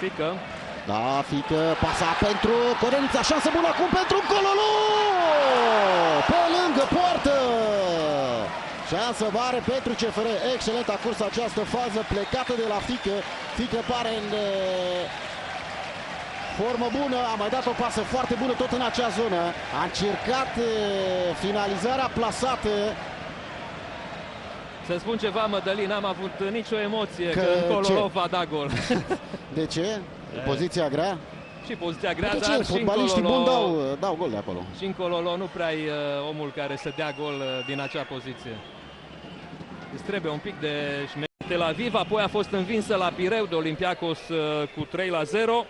Fică. Da, Fică, pasa pentru Corenița, șansă bună acum pentru Cololo! Pe lângă poartă! Șansă mare pentru CFR, excelentă a curs această fază plecată de la Fică. Fică pare în formă bună, a mai dat o pasă foarte bună tot în acea zonă. A încercat finalizarea plasată. Să spun ceva, Mădălin, n-am avut nicio emoție că Cololo va da gol. De ce? Poziția grea? Și poziția grea, de dar ce? Fotbaliștii buni dau gol de acolo. Și în Cololo nu prea e omul care să dea gol din acea poziție. Îți trebuie un pic de șmecherie. Tel Aviv apoi a fost învinsă la Pireu de Olympiacos cu 3-0.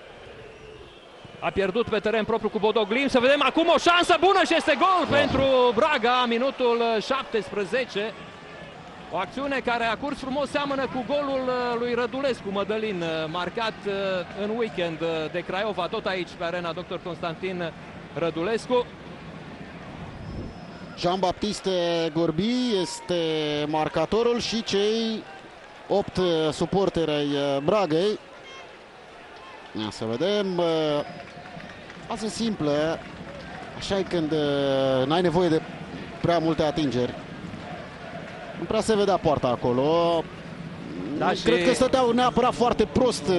A pierdut pe teren propriu cu Bodo Glimt. Să vedem acum o șansă bună și este gol pentru Braga, minutul 17. O acțiune care a curs frumos, seamănă cu golul lui Rădulescu, Mădălin, marcat în weekend de Craiova, tot aici pe arena Dr. Constantin Rădulescu. Jean-Baptiste Gorbi este marcatorul și cei 8 suporteri ai Bragăi. Ia să vedem. Asta simplă. Așa e când n-ai nevoie de prea multe atingeri. Nu prea se vedea poarta acolo. Da, cred că stăteau neapărat foarte prost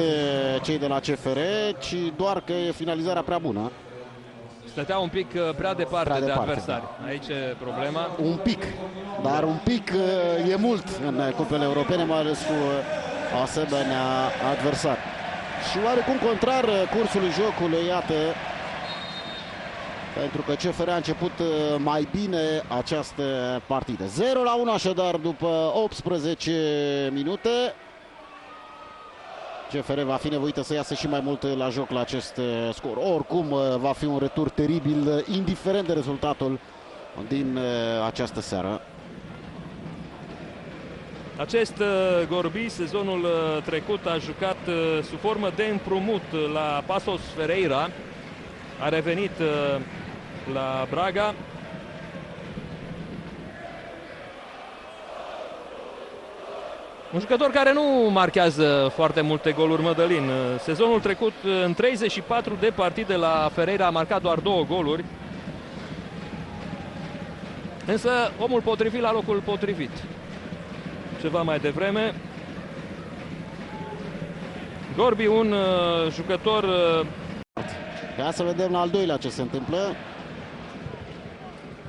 cei de la CFR, ci doar că e finalizarea prea bună. Stăteau un pic prea departe de adversari. Da. Aici e problema. Un pic, dar un pic e mult în cupele europene, mai ales cu asemenea adversari. Și oarecum contrar cursului jocului, iată, pentru că CFR a început mai bine această partidă. 0-1 așadar după 18 minute. CFR va fi nevoită să iasă și mai mult la joc la acest scor. Oricum va fi un retur teribil, indiferent de rezultatul din această seară. Acest Gorbi, sezonul trecut, a jucat sub formă de împrumut la Paços Ferreira. A revenit la Braga. Un jucător care nu marchează foarte multe goluri, Mădălin. Sezonul trecut, în 34 de partide la Ferreira, a marcat doar 2 goluri. Însă omul potrivit la locul potrivit. Ceva mai devreme. Gorbi, un jucător... Ia să vedem la al doilea ce se întâmplă.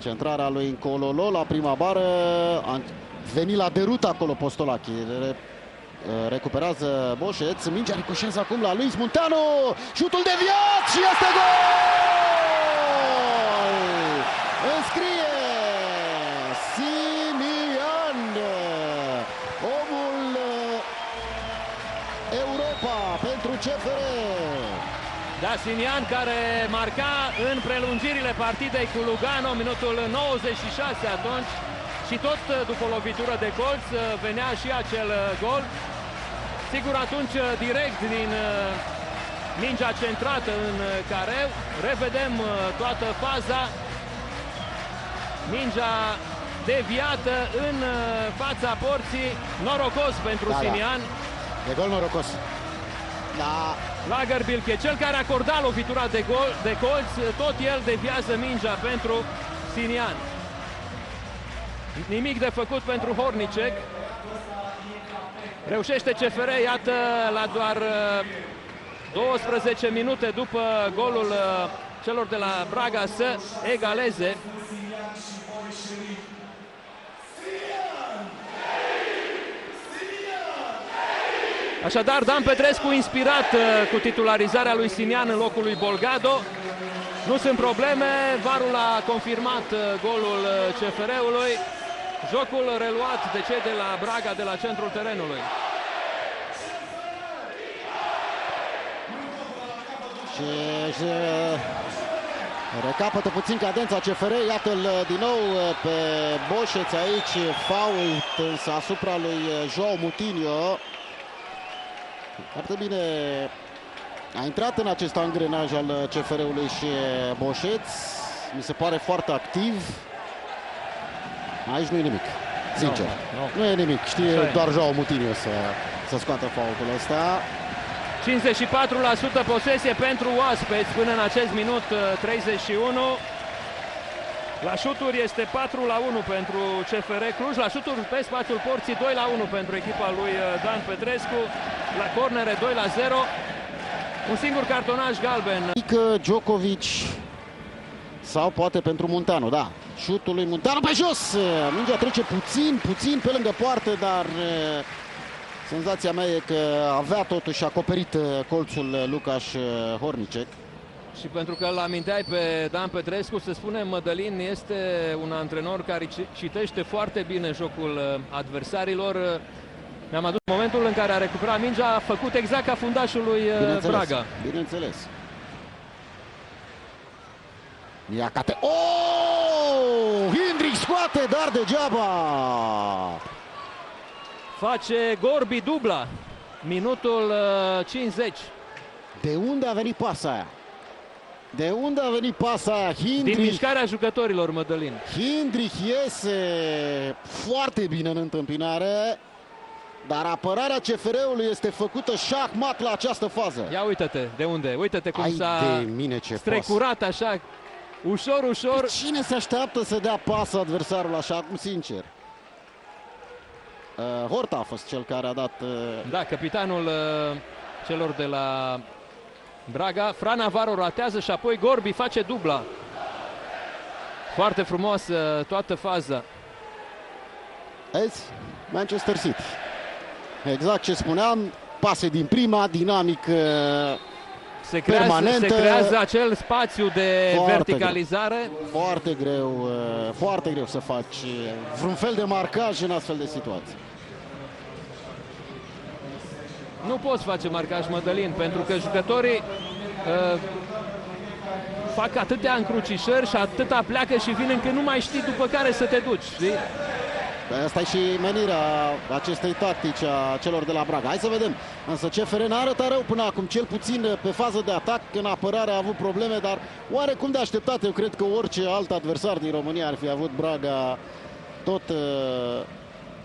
Centrarea lui Cololo la prima bară. A venit la derut acolo Postolachi. Recuperează Boșeț. Mingea ricoșează acum la Luis Munteanu. Șutul deviat și este gol! Înscrie Simian, omul Europa pentru CFR. Da, Simian, care marca în prelungirile partidei cu Lugano, minutul 96 atunci. Și tot după o lovitură de colț venea și acel gol. Sigur, atunci direct din mingea centrată în careu. Revedem toată faza. Mingea deviată în fața porții. Norocos pentru Simian. Da. E gol norocos. Da. Lagerbilke, cel care acorda lovitura de colț, tot el deviază mingea pentru Simian. Nimic de făcut pentru Hornicek. Reușește CFR, iată, la doar 12 minute după golul celor de la Braga să egaleze. Așadar, Dan Petrescu inspirat cu titularizarea lui Simian în locul lui Bolgado. Nu sunt probleme, VAR-ul a confirmat golul CFR-ului. Jocul reluat de cei de la Braga de la centrul terenului. Și recapătă puțin cadența CFR. Iată-l din nou pe Boșeț aici. Fault însă asupra lui João Moutinho. Foarte bine a intrat în acest angrenaj al CFR-ului și Boșeț. Mi se pare foarte activ. Aici nu e nimic, sincer. Nu e nimic. Știe doar João Moutinho să scoată faultul ăsta. 54% posesie pentru oaspeți până în acest minut 31. La șuturi este 4-1 pentru CFR Cluj, la șuturi pe spațiul porții 2-1 pentru echipa lui Dan Petrescu, la cornere 2-0. Un singur cartonaj galben. Djokovic sau poate pentru Munteanu, da. Șutul lui Munteanu pe jos. Mingea trece puțin pe lângă poartă, dar senzația mea e că avea totuși acoperit colțul Lukaș Hornicek. Și pentru că îl aminteai pe Dan Petrescu, să spunem, Mădălin este un antrenor care citește foarte bine jocul adversarilor. Mi-am adus momentul în care a recuperat mingea, a făcut exact ca fundașul lui Braga. Bineînțeles. Iacate. Oh! Hindrick scoate, dar degeaba. Face Gorbi dubla. Minutul 50. De unde a venit pasa aia? De unde a venit pasa aia? Hindrick. Din mișcarea jucătorilor, Mădălin. Hindrick iese foarte bine în întâmpinare, dar apărarea CFR-ului este făcută șah-mat la această fază. Ia uite-te de unde, uite-te cum s-a strecurat așa, ușor. Cine se așteaptă să dea pas adversarul așa, acum sincer? Horta a fost cel care a dat... Da, capitanul celor de la Braga. Fran Navarro ratează și apoi Gorbi face dubla. Foarte frumoasă toată faza. Vezi? Manchester City. Exact ce spuneam, pase din prima, dinamic permanentă. Se creează acel spațiu de verticalizare. Foarte greu să faci vreun fel de marcaj în astfel de situații. Nu poți face marcaj, Mădălin, pentru că jucătorii fac atâtea încrucișări și atâta pleacă și vin încât nu mai știi după care să te duci, știi? Asta e și menirea acestei tactici a celor de la Braga. Hai să vedem. Însă CFR n-a arătat rău până acum, cel puțin pe fază de atac. În apărare a avut probleme, dar oarecum de așteptat. Eu cred că orice alt adversar din România ar fi avut Braga,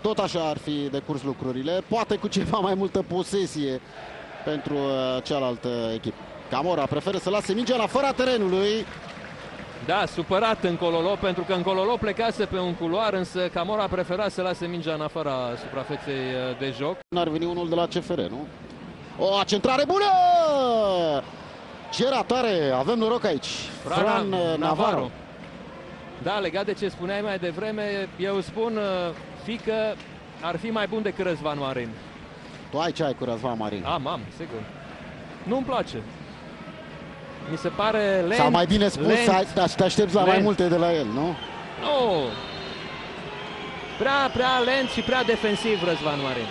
tot așa ar fi decurs lucrurile. Poate cu ceva mai multă posesie pentru cealaltă echipă. Camora preferă să lase mingea în afara terenului. Da, supărat în Cololo, pentru că în Cololo plecase pe un culoar, însă Camora prefera să lase mingea în afara suprafeței de joc. N-ar veni unul de la CFR, nu? O centrare bună! Ce ratare! Avem noroc aici. Fran Navarro. Da, legat de ce spuneai mai devreme, eu spun, fică, ar fi mai bun decât Răzvan Marin. Tu ai ce ai cu Răzvan Marin? Am, sigur. Nu-mi place. Mi se pare lent. Sau mai bine spus, te aștepți la mai multe de la el, nu? Nu. Prea lent și prea defensiv Răzvan Marin.